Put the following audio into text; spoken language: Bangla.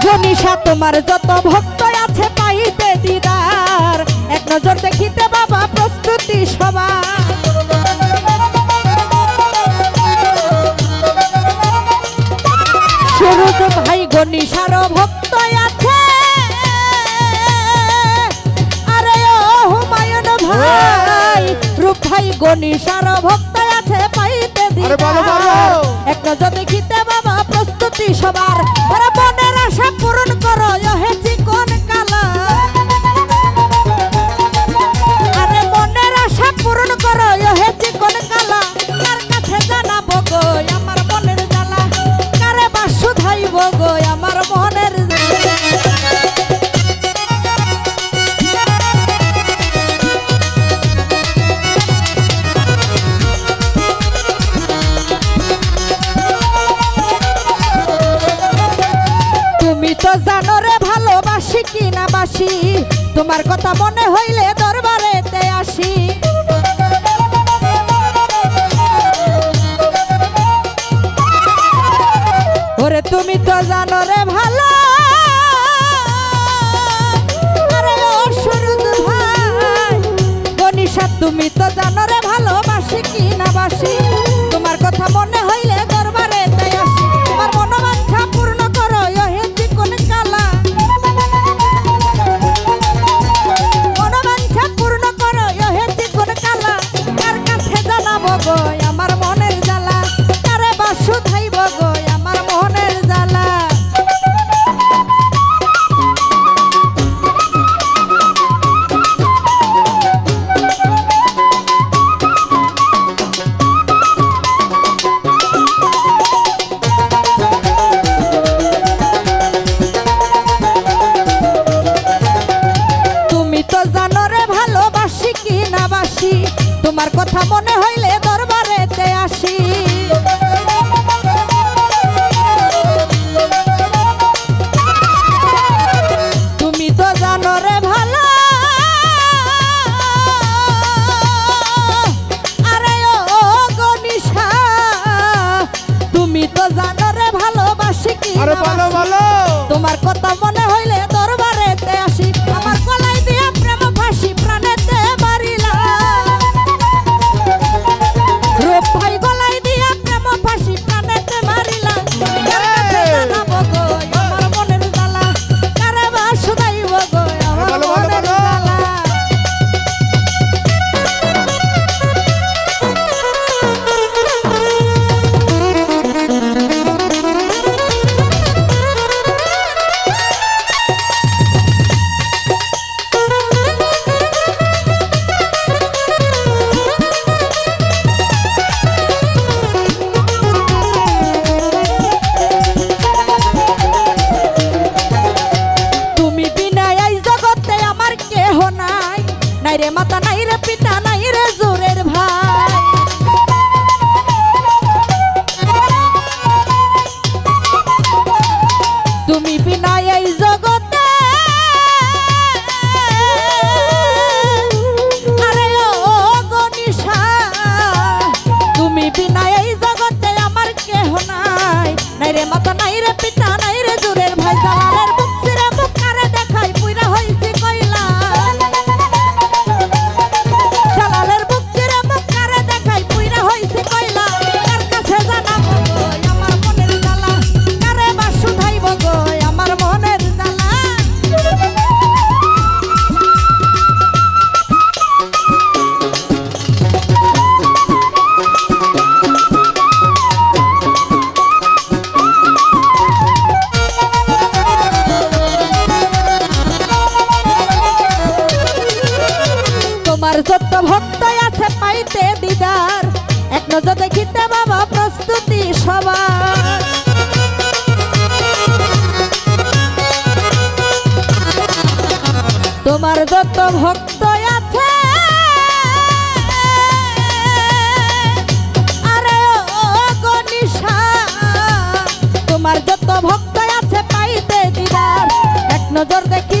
গনিশা তোমার যত ভক্ত আছে পাইতে দিদার, এক নজর দেখিতে বাবা প্রস্তুতি সবার। সুরজ ভাই গনিশার ভক্ত আছে, আরে ও হুমায়ুন ভাই রূপ ভাই গনিশার ভক্ত আছে পাইতে দিদার, এক নজর দেখিতে বাবা প্রস্তুতি সবার। ওরা মনের আশা পূরণ করো হে চিকন কালা, আরে মনের আশা পূরণ করো হে চিকন কালা। কার কাছে জানাবো গো আমার মনের জ্বালা, কারে বা শুধাইব গো আমার মনের জ্বালা। তুমি তো জানো রে ভালোবাসি কি না বাসি, তোমার কথা মনে হইলে দরবারেতে আসি। ওরে তুমি তো জানো রে ভালো, আরে ও সুরজ ভাই গনিশা তুমি তো জানো রে ভালোবাসি কি না বাসি, তোমার কথা মনে হইলে দরবারেতে আসি। তোমার মনোবাঞ্ছা পূর্ণ করো হে চিকন কালা, মনোবাঞ্ছা পূর্ণ করো হে চিকন কালা। কার কাছে জানাবো গো আমার মনের জ্বালা, কারে বা শুধাইব গো আমার মনের জ্বালা। তুমি তো জানো রে ভালোবাসি কি না বাসি, তোমার কথা মনে হইলে দরবারেতে আসি। তুমি তো জানো রে ভালো, আরে ও গনিশা তুমি তো জানো রে ভালোবাসি কি না বাসি, তোমার কথা মনে হইলে দরবারেতে আসি। আমার গলায় দিয়া প্রেম ফাঁসি প্রাণেতে মারিলা, রূপ ভাই গলায় দিয়া প্রেম ফাঁসি প্রাণেতে মারিলা। জানাবো গো আমার মনের জ্বালা, কারে বা শুধাইব গো আমার মনের জ্বালা। তুমি বিনা এই জগতে আমার কেহ নাই, নাই রে মাতা নাই রে পিতা নাই রে জোরের ভাই। তুমি বিনা এই জগতে, আরে ও গনিশা তুমি বিনা এই জগতে আমার কেহ নাই, নাই রে মাতা নাই রে পিতা নাই রে জোরের ভাই। জালালের বুক চিরে বুক কারে দেখাই পুইরা হইছি কইলা, জালালের বুক চিরে বুক কারে দেখাই পুইরা হইছি কইলা। কার কাছে জানাবো গো আমার মনের জ্বালা, কারে বা শুধাইব গো আমার মনের জ্বালা। তোমার যত ভক্ত আছে পাইতে দিদার, এক নজর দেখিতে বাবা প্রস্তুতি সবার। তোমার যত ভক্ত আছে, আরে ও গনিশা তোমার যত ভক্ত আছে পাইতে দিদার, এক নজর দেখি